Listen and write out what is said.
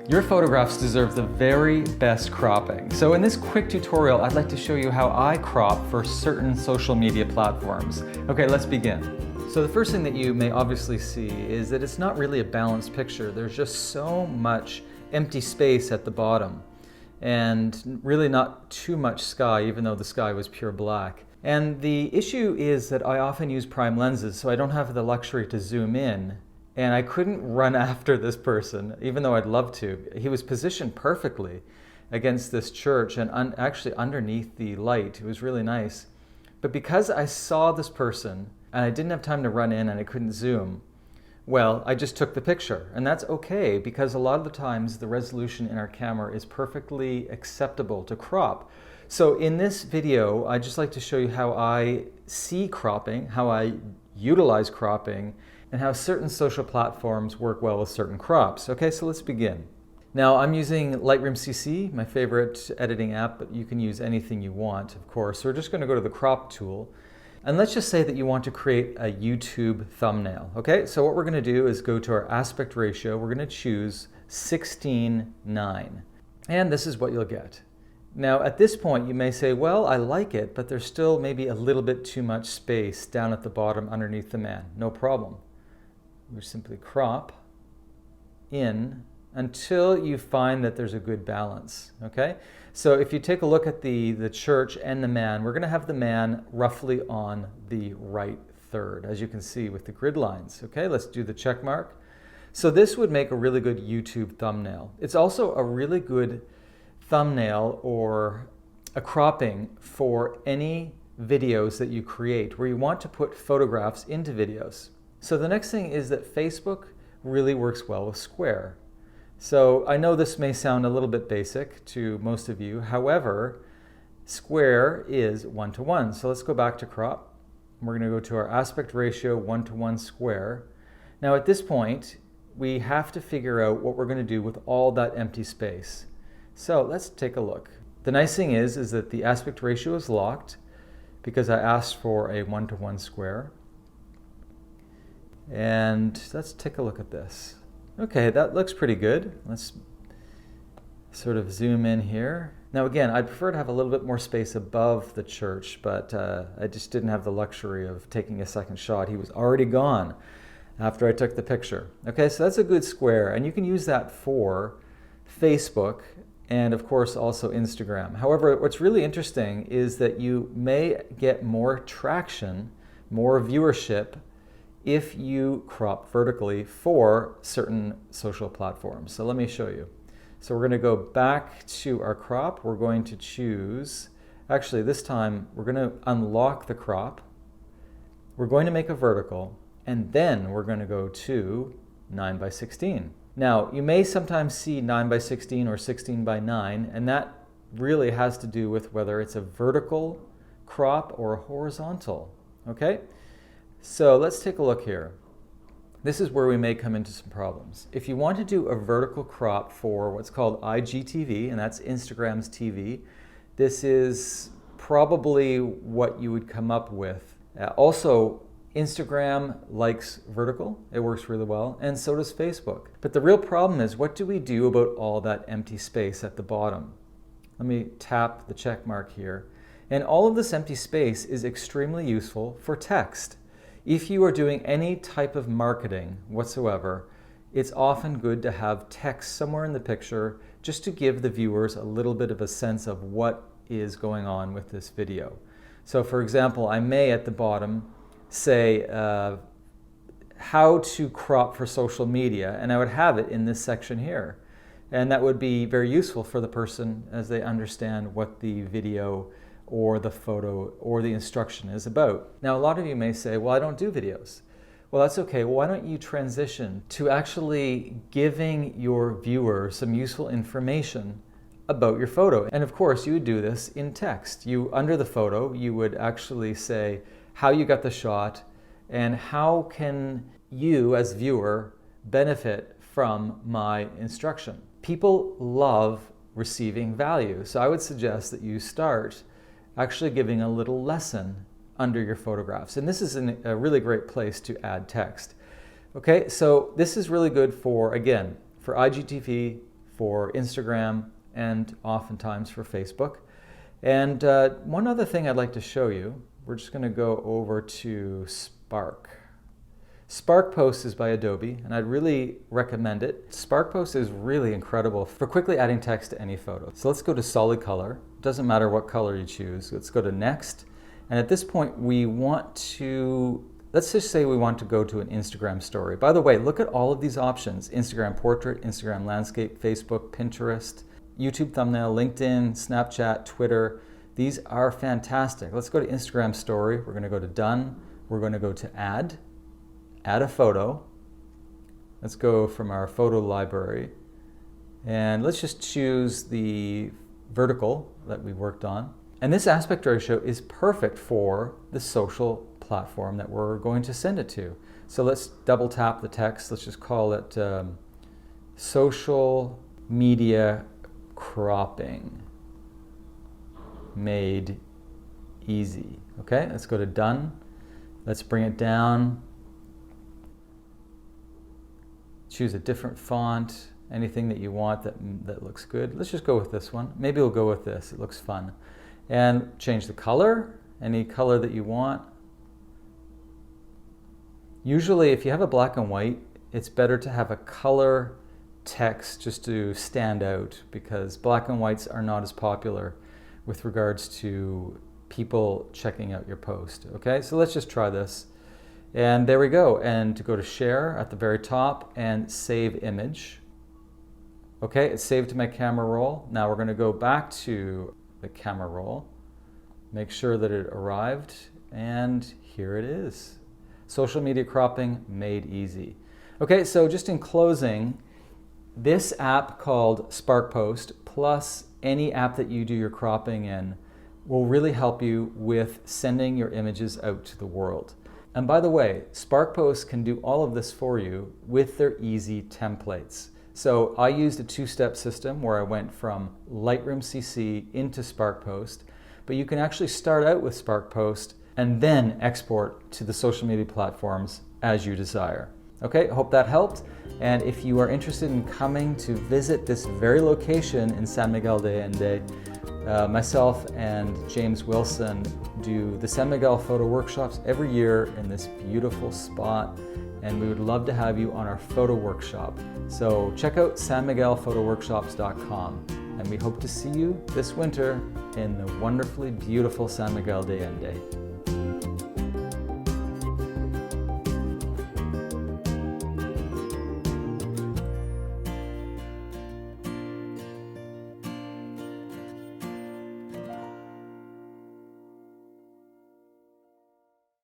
Your photographs deserve the very best cropping. So in this quick tutorial, I'd like to show you how I crop for certain social media platforms. Okay, let's begin. So the first thing that you may obviously see is that it's not really a balanced picture. There's just so much empty space at the bottom and really not too much sky, even though the sky was pure black. And the issue is that I often use prime lenses, so I don't have the luxury to zoom in. And I couldn't run after this person, even though I'd love to. He was positioned perfectly against this church and actually underneath the light. It was really nice. But because I saw this person and I didn't have time to run in and I couldn't zoom, well, I just took the picture. And that's okay, because a lot of the times the resolution in our camera is perfectly acceptable to crop. So in this video, I'd just like to show you how I see cropping, how I utilize cropping, and how certain social platforms work well with certain crops. Okay, so let's begin. Now I'm using Lightroom CC, my favorite editing app, but you can use anything you want, of course. So we're just gonna go to the crop tool. And let's just say that you want to create a YouTube thumbnail. Okay, so what we're gonna do is go to our aspect ratio. We're gonna choose 16:9. And this is what you'll get. Now at this point you may say, well, I like it, but there's still maybe a little bit too much space down at the bottom underneath the man. No problem. We simply crop in until you find that there's a good balance, okay? So if you take a look at the church and the man, we're gonna have the man roughly on the right third, as you can see with the grid lines, okay? Let's do the check mark. So this would make a really good YouTube thumbnail. It's also a really good thumbnail or a cropping for any videos that you create where you want to put photographs into videos. So the next thing is that Facebook really works well with square. So I know this may sound a little bit basic to most of you. However, square is 1:1. So let's go back to crop. We're going to go to our aspect ratio 1:1 square. Now at this point, we have to figure out what we're going to do with all that empty space. So let's take a look. The nice thing is that the aspect ratio is locked because I asked for a 1:1 square. And let's take a look at this. Okay, that looks pretty good. Let's sort of zoom in here. Now again, I'd prefer to have a little bit more space above the church, but I just didn't have the luxury of taking a second shot. He was already gone after I took the picture. Okay, so that's a good square, and you can use that for Facebook and of course also Instagram. However, what's really interesting is that you may get more traction, more viewership, if you crop vertically for certain social platforms. So let me show you. So we're going to go back to our crop. We're going to choose, actually this time we're going to unlock the crop. We're going to make a vertical, and then we're going to go to 9:16. Now you may sometimes see 9:16 or 16:9, and that really has to do with whether it's a vertical crop or a horizontal, okay? So let's take a look here. This is where we may come into some problems. If you want to do a vertical crop for what's called IGTV, and that's Instagram's TV, this is probably what you would come up with. Also, Instagram likes vertical. It works really well, and so does Facebook. But the real problem is, what do we do about all that empty space at the bottom? Let me tap the check mark here. And all of this empty space is extremely useful for text. If you are doing any type of marketing whatsoever, it's often good to have text somewhere in the picture just to give the viewers a little bit of a sense of what is going on with this video. So for example, I may at the bottom say how to crop for social media, and I would have it in this section here. And that would be very useful for the person as they understand what the video or the photo or the instruction is about. Now, a lot of you may say, well, I don't do videos. Well, that's okay. Well, why don't you transition to actually giving your viewer some useful information about your photo? And of course, you would do this in text. Under the photo, you would actually say how you got the shot and how can you as viewer benefit from my instruction. People love receiving value. So I would suggest that you start actually giving a little lesson under your photographs. And this is a really great place to add text. Okay, so this is really good for, again, for IGTV, for Instagram and oftentimes for Facebook. And one other thing I'd like to show you, we're just going to go over to Spark. Spark Post is by Adobe, and I'd really recommend it. Spark Post is really incredible for quickly adding text to any photo. So let's go to solid color. Doesn't matter what color you choose. Let's go to next. And at this point, we want to, let's just say we want to go to an Instagram story. By the way, look at all of these options: Instagram portrait, Instagram landscape, Facebook, Pinterest, YouTube thumbnail, LinkedIn, Snapchat, Twitter. These are fantastic. Let's go to Instagram story. We're going to go to done. We're going to go to add a photo. Let's go from our photo library, and let's just choose the vertical that we worked on. And this aspect ratio is perfect for the social platform that we're going to send it to. So let's double tap the text. Let's just call it social media cropping made easy. Okay, let's go to done. Let's bring it down. Choose a different font, anything that you want that looks good. Let's just go with this one. Maybe we'll go with this, it looks fun. And change the color, any color that you want. Usually if you have a black and white, it's better to have a color text just to stand out, because black and whites are not as popular with regards to people checking out your post. Okay, so let's just try this. And there we go. And to go to share at the very top and save image. Okay, it's saved to my camera roll. Now we're going to go back to the camera roll, make sure that it arrived, and here it is. Social media cropping made easy. Okay, so just in closing, this app called Spark Post plus any app that you do your cropping in will really help you with sending your images out to the world. And by the way, Spark Post can do all of this for you with their easy templates. So I used a two-step system where I went from Lightroom CC into Spark Post, but you can actually start out with Spark Post and then export to the social media platforms as you desire. Okay, hope that helped. And if you are interested in coming to visit this very location in San Miguel de Allende, myself and James Wilson do the San Miguel photo workshops every year in this beautiful spot, and we would love to have you on our photo workshop. So check out sanmiguelphotoworkshops.com, and we hope to see you this winter in the wonderfully beautiful San Miguel de Allende.